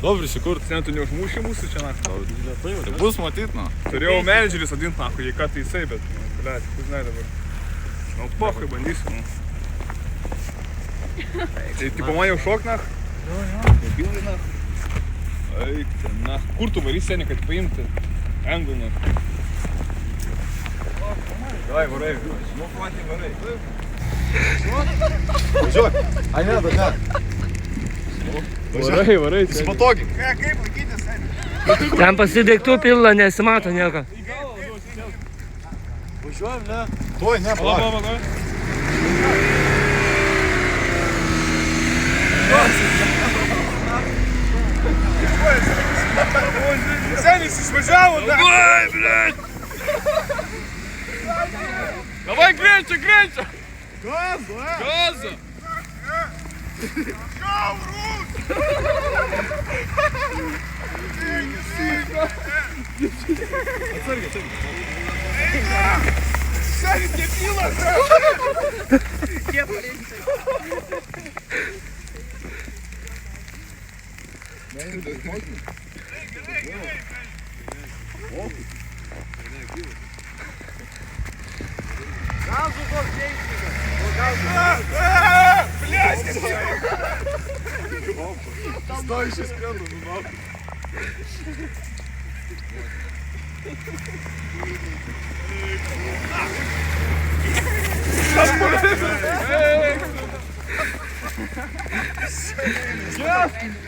Добре, секунд. Sen tu neužmuši mūsų čia naktį. Tai bus matyt, nu. Turėjau menedžerį sadint naktį, jei ką tai jisai, bet, blėt, tu žinai dabar. Nu, pohui bandysiu, nu. Tai tipo man jau šok naktį? Debilai naktį. Eik ten naktį. Kur tu varys seni, kad paimti? Engų naktį. Davai, varai. Nu, patį varai. Važiuok. Ai, ne, bet ne. Varai, varai. Įsipatogiai. Kaip laikytis seni? Ten pasidaiktų pilna, nesimato nieko. Važiuojam, ne? Tuoj, ne, palauk. Senis išvažiavo, da? Davai, blėt! Davai, greičia, greičia! Gazu, Gazu! Gaurus! Atsargiai, Senis debilas! Kiek pareikia? Gazu tos keistinės. Блядь! Stai iš įskrendo, nu.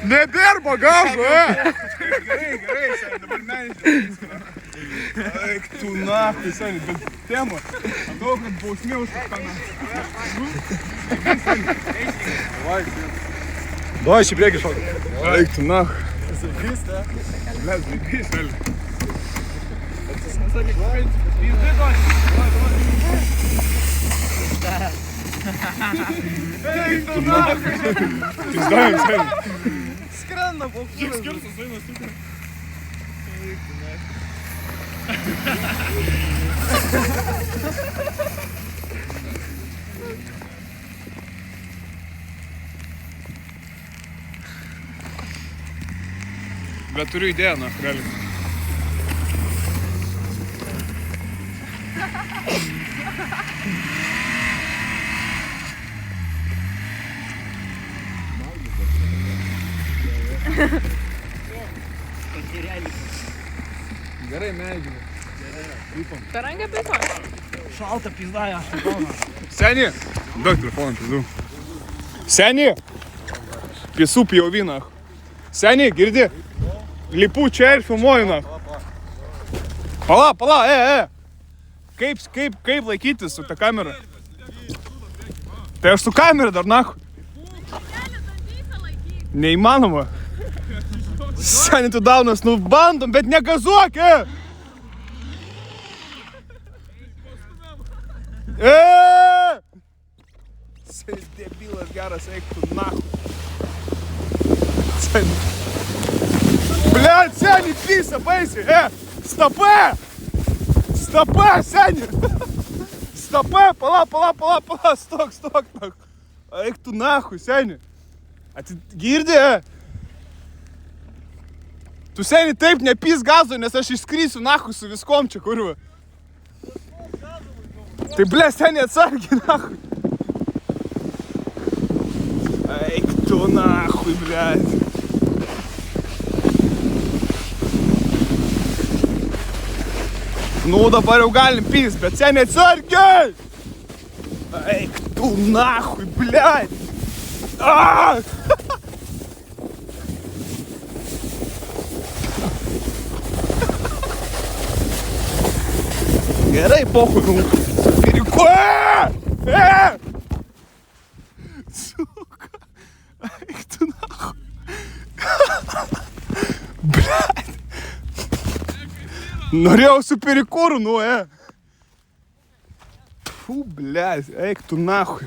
Nedirba gazu, Gerai, seni, dabar menedžeris. Eik tu naktį, seni, bet tema. Daug, kad bausmė už kažką Davai, šį priekį šokį. Eik tu naktį. Sakys, ne? Mes vaikai, seni. Eik tu naktį. Pizdavim, seni. Skrenda, paukščiukas. Kiek skirsas eina stipriai? Bet turiu idėją, na, realiai. Gerai, menedžerį. Per angą beton. Šalta pizdaja, aš šalta. Seni! Duok telefoną, pizdu. Seni! Pisų pjovina. Seni, girdi? Lipu čia ir filmuoju, na. Pala, Kaip laikytis su ta kamera? Tai aš su kamera dar, na. Neįmanoma. Seni, tu daunas, nu bandom, bet negazuok, Seni, debilas geras, eik tu nahu. Seni. Blet, seni, pisa, baisi, Stope, seni. Stope, pala, stok. Eik tu nahu, seni. Girdi, Tu seni taip nepys gazo, nes aš išskrysiu nahu su viskom čia, kurva. Tai ble, seni atsargiai, nahu. Eik tu nahu, ble. Nu, dabar jau galim pys, bet seni atsargiai. Eik tu nahu, ble. Gerai, pohui, Piriko, Suka, eik tu nahu. Blet. Norėjau su Pirikūru, nu, Fu, blet, eik tu nahu.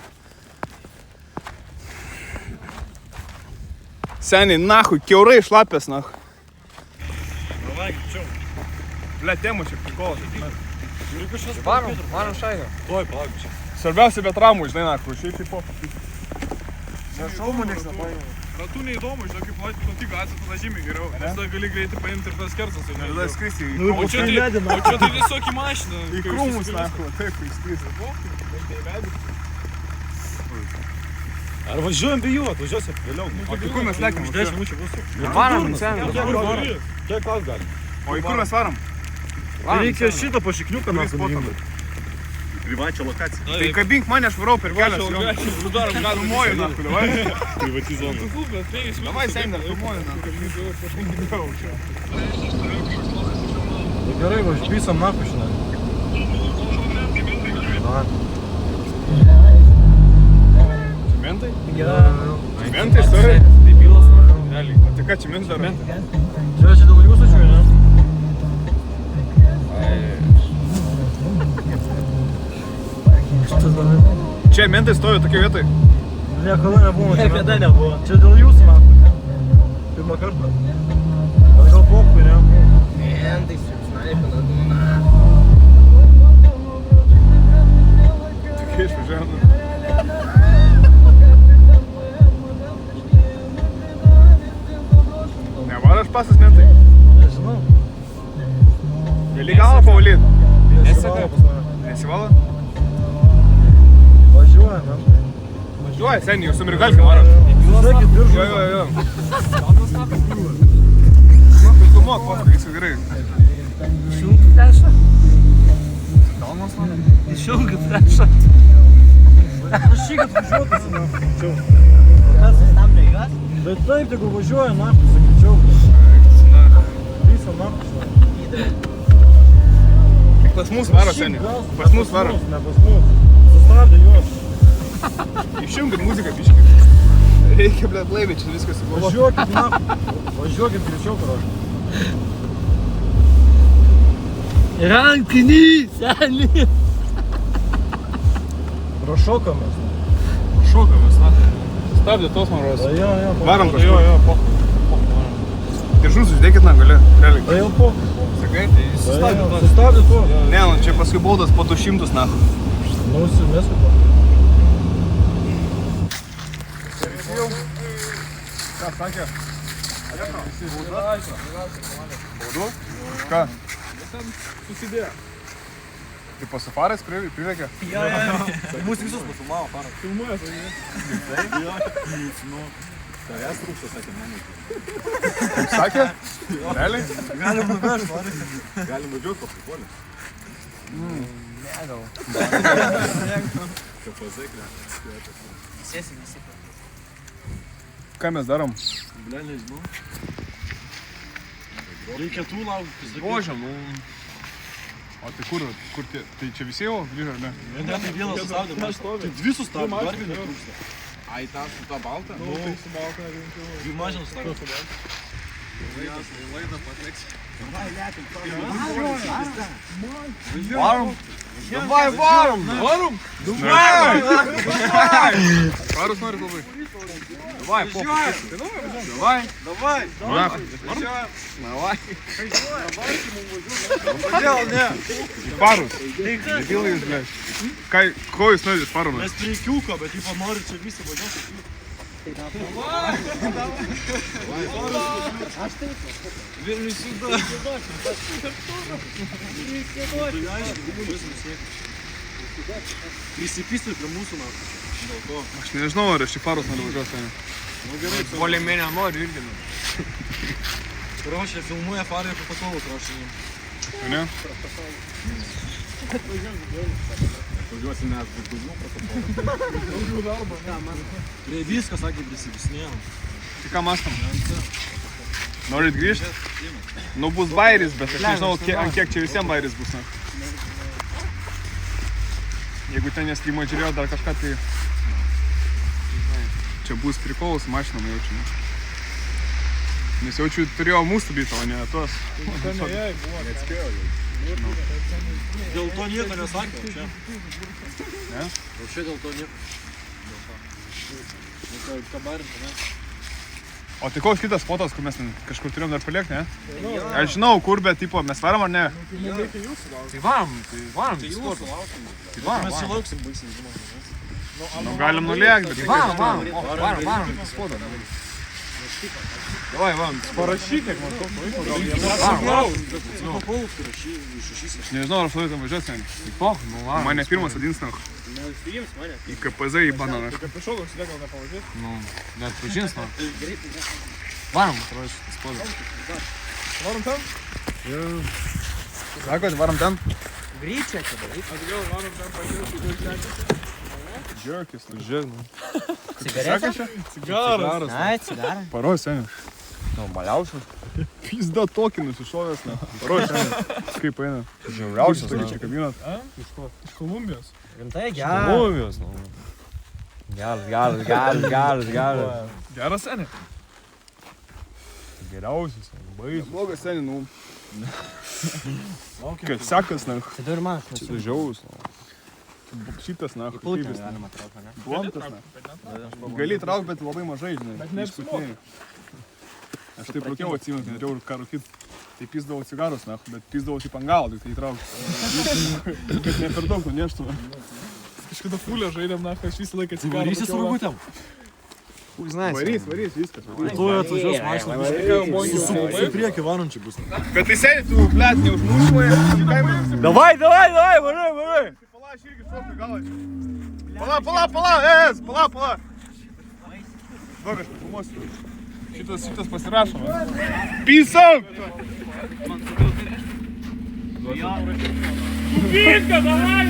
Seniai, nahu, kiaurai šlapės, nahu. Davai, greičiau. Blet, temo čia prikolas. Varom šaigą. Tuoj, palauk čia. Svarbiausia be traumų, žinai, nahu, šiaip kaip po. Nešaumų nieks nepaėmė. Ratu neįdomu, žinok, kaip plati gatvė, tada žymiai geriau. Nes tada gali greitai paimti ir tas kersas. Tada skrisi į O čia tai tiesiog į mašiną. į krūmus, nako, taip, kai skrisi. Ar važiuojam be jų, atvažiuosim vėliau. O tai kur mes lekiam? 10 minučių bus. Varom, sen. Kiek klaus gali? O į kur mes varom? Reikia šitą pašikniuką mes nuimti. Privačią lokaciją. Tai kabink mane, aš varau per kelias. Sudarom gal Filmuoju, nako, davai. privati zona. Davai, sendė, filmuoju, nako. Gerai, važiuosim napušiną. Cementai? Ja. Cementai, stovi? Tai bylos. Realiai. O tai ką čia mes darom? Čia dėl jūsų čia, ne? Šitas man. Čia mentai stovi tokia vietoj. Niekada nebuvo. Niekada nebuvo. Čia dėl jūsų, man. Pirmą kartą. Gal pokui, ne? Mentai, snaipenas, na. Tokia išvažiavome. Nevaras pasas mentai. Nežinau. Gali galą pavalyt. Nesivalo pas mane. Nesivalo? Važiuoja, man. Važiuoja, seniai, jūs su mirgalkė varom. Sakit, biržu. Jo. Filmuok, paskui, viskas gerai. Išjungti flešą. Kalnas mano? Išjungti flešą. Prašykit važiuotis, na. Kas sustabdė juos? Bet taip, jeigu važiuoja, na, sakyčiau. Visą naktį. Pas mus varo, seniai. Pas mus varo. Ne pas mus. Sustabdė juos. Išjungit muziką, biškį. Reikia, blėt, blaiviai, čia viskas įgavo. Važiuokit, na. Važiuokit greičiau, prašau. Rankinį, seniai. Prašokamės. Šokamas, na. Stabdė tos man rodos. Jo. Varom kažkur. Jo, pochų. Diržus uždėkit, na, gali. Realiai. Tai jau po. Sakai, tai Sustabdė tuo. ne, nu čia paskui baudas po 200, na. Nusimės kaip. Ką sakė? Baudu? Ką? Susidėjo. Tai po safarais priveikė? Mūsų visus pafilmavo, faras. Filmuoja, Tavęs trūksta, sakė, menai. Kaip sakė? Realiai? Galim nuvežti, nori. Galim važiuoti po prikolį. Sėsim visi. Ką mes darom? Bля, nežinau. Reikia tų laukti. Vožiam, nu. O tai kur tie? Tai čia visi jau grįžo, ar ne? Ne, tai vienas sustabdė, tai dvi sustabdė, dar viena trūksta. Ai, tą su tą baltą? Nu, tai su balta rinkau. Dvi mažą sustabdė. Laidą pateks. Varom? Davai, varom! Varom? Davai! Varus nori labai. Davai, popus. Davai. Davai. Davai. Kodėl ne? Parus. Debilai jūs, blė. Ko jūs norit parų? Mes prie kiuko, bet jį panori čia visi važiuoti. Vilnius sуда. Prisipystai prie mūsų metų. Dėl to. Aš nežinau, ar aš į parus noriu važiuoti, seniai. Nu gerai, Polimenė nori irgi. Rošė filmuoja farai apie patovų krašinį. Tu ne? Važiuosim mes daugiau protokolo. Prie viską, sakė, prisivisnėjom. Tai ką mastam? Norit grįžti? Nu bus bairis, bet aš nežinau, ant kiek čia visiems bairis bus. Na. Jeigu ten nestreamuoja žiūrėjo dar kažką, tai čia bus prikolas su mašinom jaučiu. Nes jaučiu turėjo mūsų bytą, o ne tuos. Dėl to nieko nesakė, čia. Ne? O čia dėl to nieko. Kabarinti, ne? O tai koks kitas fotos, kur mes kažkur turėjom dar paliekti, ne? Aš žinau, kur, bet tipo, mes varom ar ne? Tai varom. Tai jūsų lausim. Mes čia lauksim baisiai, žinoma. Nu, galim nuliekti, bet... Varom. Давай, Іван, Parašyk, man to pavyko. aš nežinau, ar aš laiką važiuoju, seniai. Tai poch, nu va. Mane pirmas vadins nach. Į KPZ į bananą. Prišau, gal nepavažiuos. Nu, net pažins, nu. Varom, atrodo, šitas podas. Varom ten? Sakot, varom ten? Greičia čia daryti. Atgal varom ten pažiūrėti. Džiaukis. Žinau. Cigaretė? Cigaras. Ai, cigarą. Paros, seniai. Nu, maliausias. Pizda tokį nusišovęs, na. Paros, seniai. Kaip eina? Žiauriausias, Tokia čia kabinat. Iš Kolumbijos. Rimtai, geras. Kolumbijos, nu. Geras. Geras, seniai. Geriausias, baisus. Blogas, seniai, nu. Kad sekas, na. Tai du ir man. Čia žiaus, nu. Šitas, na. Pūtė galima traukti, ne? Blomtas, na. Gali traukti, bet labai mažai, žinai. Bet neapsimoka. Aš taip rūkiau atsimenu, kai norėjau ką rūkit. Tai pizdavau cigarus, na, bet pizdavau į pangalą, tai įtraukti. Kad ne per daug nuneštų. Kažkada fulę žaidėm, na, aš visą laiką cigarą. Varysis rūgutėm. Varys, viskas. Tu atvažiuos mašiną. Su priekį varančiai bus. Bet tai seniai, tu, blėt, neužmušuoji. Davai, varai. Pala, aš irgi šoku galą. Pala, pala. Duok, aš papilmosiu. Šitas pasirašo. Peace out! Vinka, davai!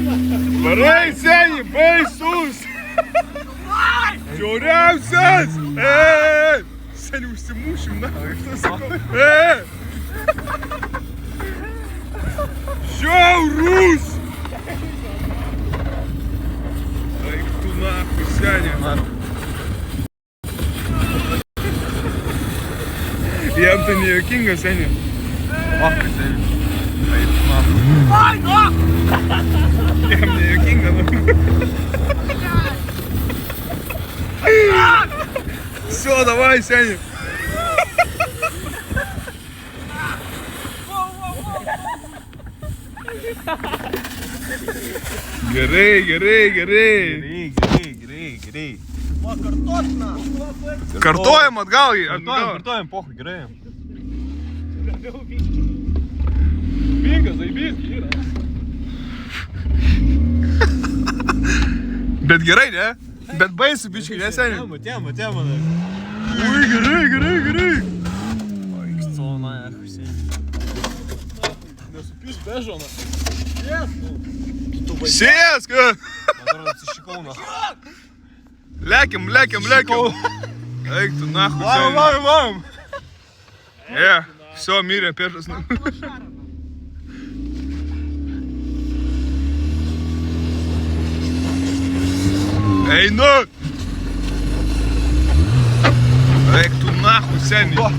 Varai, seniai, baisus! Žiauriausias! Seniai, užsimušim, na, aš tas sakau. Žiaurus! Eik tu nahui, seniai. Jam tai nejuokinga, seniai. O, seniai. Eik tu nahui. Jam nejuokinga, nu. Все, давай, сядем. Gerai. Kartojam atgal jį. Kartojam, pohui, gerai. Vinka, zaibys, yra. Bet gerai, ne? Bet baisu, biškai, ne, seniai? Matėm. Ui, gerai. Nesupys bežoną. Sėsk! Atrodo, atsišikau, na. Lekiam. Eik tu nahui, seniai. Varom. Все, mirė pėžas. Einu! Eik tu nahui, seniai.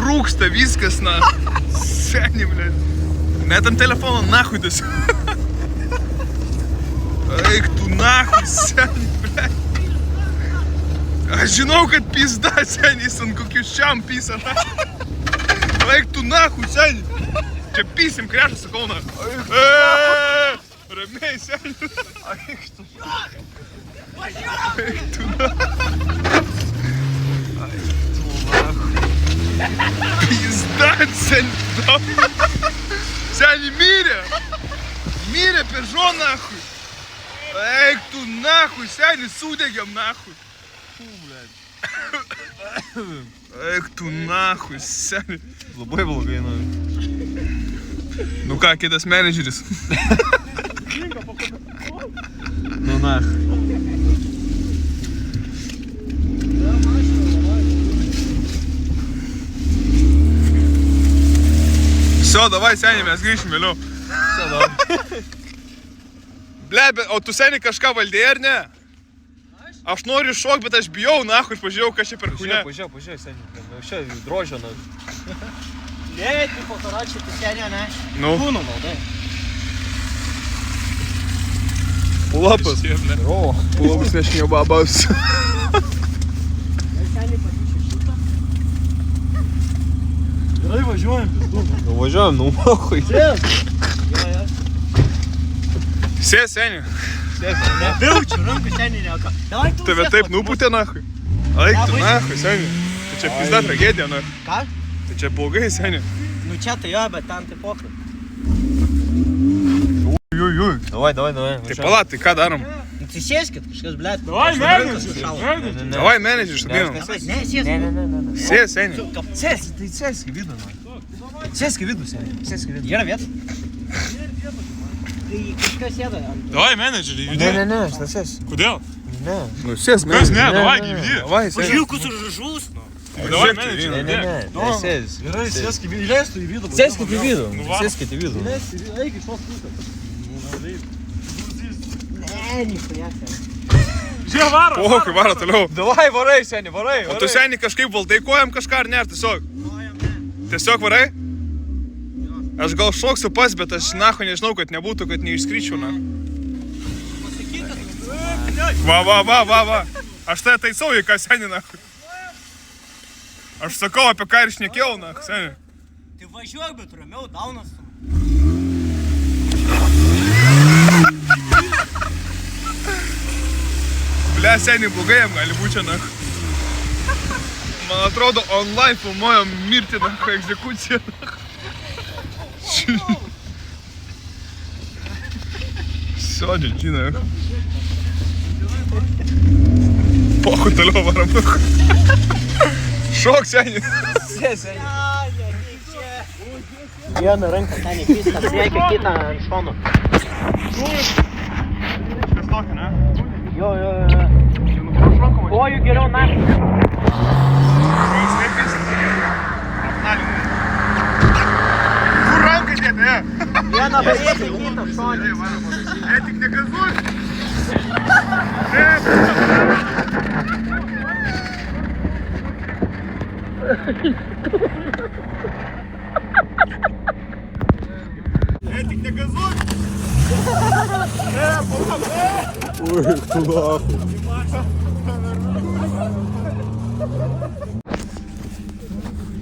Rūksta viskas, na. Seniai, blėt. Net ant telefono nahui tas. Eik tu nahui, seniai, blėt. Aš žinau, kad pizda, seniai, ant kokių šiam pisa, na. Eik tu nahui, seniai. Čia pisim krešą, sakau, na. Ramiai, seniai. Eik tu nahui. Pizda, seniai. Seniai mirė. Mirė pežo, nahui. Eik tu nahui, seniai, sudegėm, nahui. Eik tu nahui, seniai. Labai blogai, na. Nu ką, kitas menedžeris. Nu, na. Все, давай, seniai, mes grįšim vėliau. Ble, o tu, seniai, kažką valdėjai, ar ne? Aš noriu šok, bet aš bijau, nahui, aš pažiūrėjau, kas čia per хуйня. Pažiūrėjau, seniai. Čia drožio, na. Ne, tu fotoračiai, tu seniai, ne? Nu. Kūno naudai. Lapas. O. Lapas nešinio babas. Seniai patyčia šitą. Gerai, važiuojam. Važiuojam, nu, pohui. Sės, seniai. Nevilčiu, rankų seniai neoka. Tave taip nupūtė, nahui. Eik tu nahui, seni. Tai čia pizda tragedija, na. Ką? Tai čia blogai, seni. Nu čia tai jo, bet ten tai pokai. Ui. Давай. Tai pala, tai ką darom? Tai sėskit, kažkas, blėt. Давай, менеджер. Davai, menedžiu, šadėjom. Ne, sėskit. Sės, seni. Sėsk į vidų, man. Sėsk į vidų, seniai. Yra vieta. Tai kažkas sėda. Давай, менеджер, иди. Ne, aš nesėsiu. Куда? Ne. Nu, sės, Kas menedžiu. ne, давай, иди. Davai, seni. Užliukus užžus. Давай, менеджер, Ne, иди. nesėsiu. Gerai, sėsk į vidų. Įleistų į vidų. Sėskit į vidų. va. Sėskit į vidų. Eik iš tos pusės. Ne, nichuja. Žiūrėk, varo. Pohai, varo toliau. Davai, varai, seniai, varai. O tu, seni, kažkaip valdai kojam kažką ar ne, ar tiesiog? Tiesiog varai? Aš gal šoksiu pas, bet aš nacho nežinau, kad nebūtų, kad neišskryčiau, na. Va. Aš tai taisau į ką, seni, na. Aš sakau, apie ką ir šnekėjau, na, seni. Tai važiuok, bet ramiau, daunas. Ble, seni, blogai jam gali būti čia, na. Man atrodo, online filmuojam mirtį, na, egzekuciją, na. Sodžiu, žinai. Pohai, toliau varam. Šok, seni. Vieną ranką ten įpista, priekia kitą ant šono. Kas tokio, ne? Jo. Kojų geriau naktį. Kur ranką dėti, ne? Vieną priekia kitą šonį. Tik negazuok. Tik negazuok.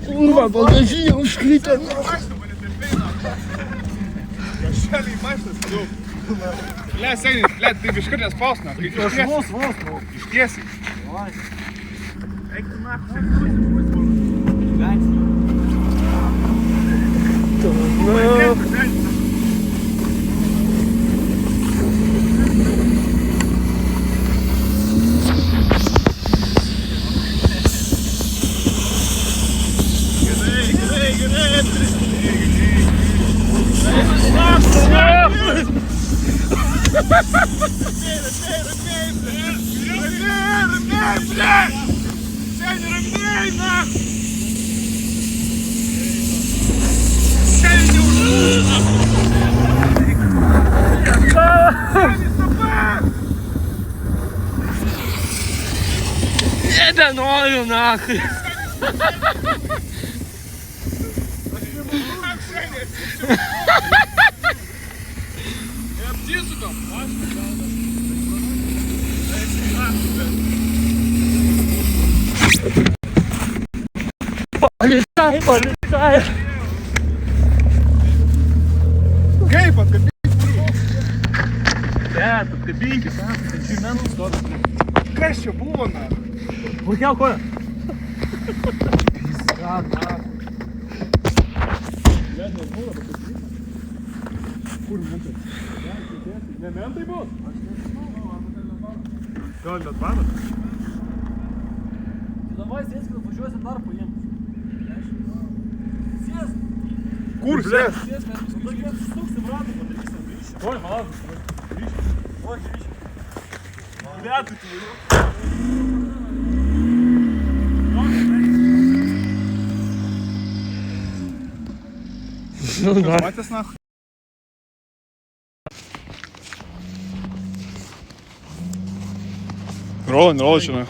Kurwa, bagažinė užklytė. Kažkeliai maštas, jau. Ble, seni, ble, taip iškart nespausna. Vos. Ištiesiai. Eik tu nachu. Nebenoriu, nachai. Полицай. Kaip atkabinti? Atkabinkis, sentimentus duoda. Kas čia buvo, na? Burkiau koją. Kur mentai? Ne mentai bus? Gal net banas? Davai sėskit, važiuosim dar paimti. Sėsk. Kur sės? Sėsk, mes sustuksim ratą, padarysim, grįšim. Oi, palauk. Grįšim. Lietui tu. Matęs, na? Rola čia, na.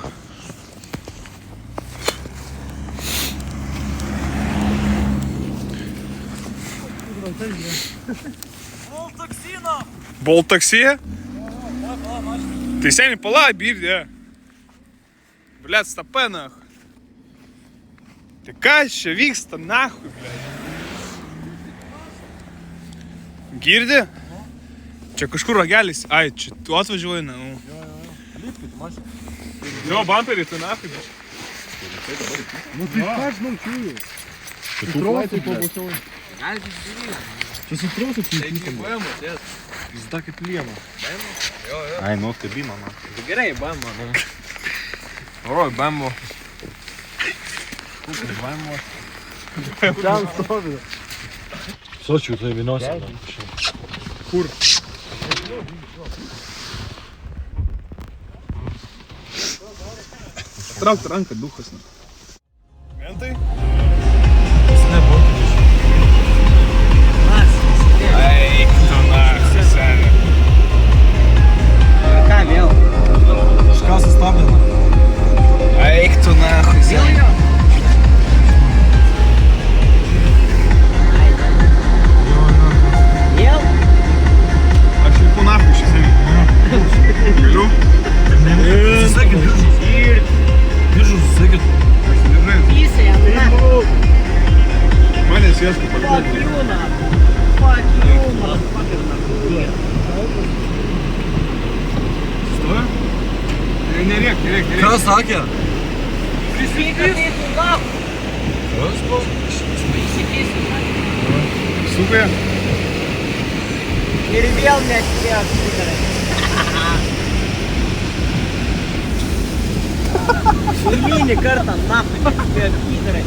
Bolt taksija? Tai seniai pala, birdė. Blet, stapė, nahu. Tai kas čia vyksta, nahu, blet? Girdi? Čia kažkur ragelis. Ai, čia tu atvažiuoji, na. Lipkit, mašina. Jo, bamperį, tai nafai. Ну ты как ну чую? Ты тросу побусил. Čia su trosu plytym. Pizda kaip liema. Ai, nu, kabina, man. Gerai, bamba, nu. Oi, bambo. Ten stovi. Sočių tai vynosi. Traukti ranką, duchas. Mentai? Eik tu nahui, seni. Ką vėl? Kažką sustabdina. Eik tu nahui, seni. Vėl? Aš jau tu nahui šį seni. Galiu? Susakit, diržus susakit. Pysai, na. Mane sėstų Fuck palikti. you, na. Fuck you, motherfucker. Stoja? Nerėk, nerėk, nerėk. Ką sakė? Prisipysiu, na. Kas buvo? Prisipysiu, na. Sukaja? Ir vėl neatspėjo apsidarai. Eilinį kartą, na, neatspėjo apsidarai.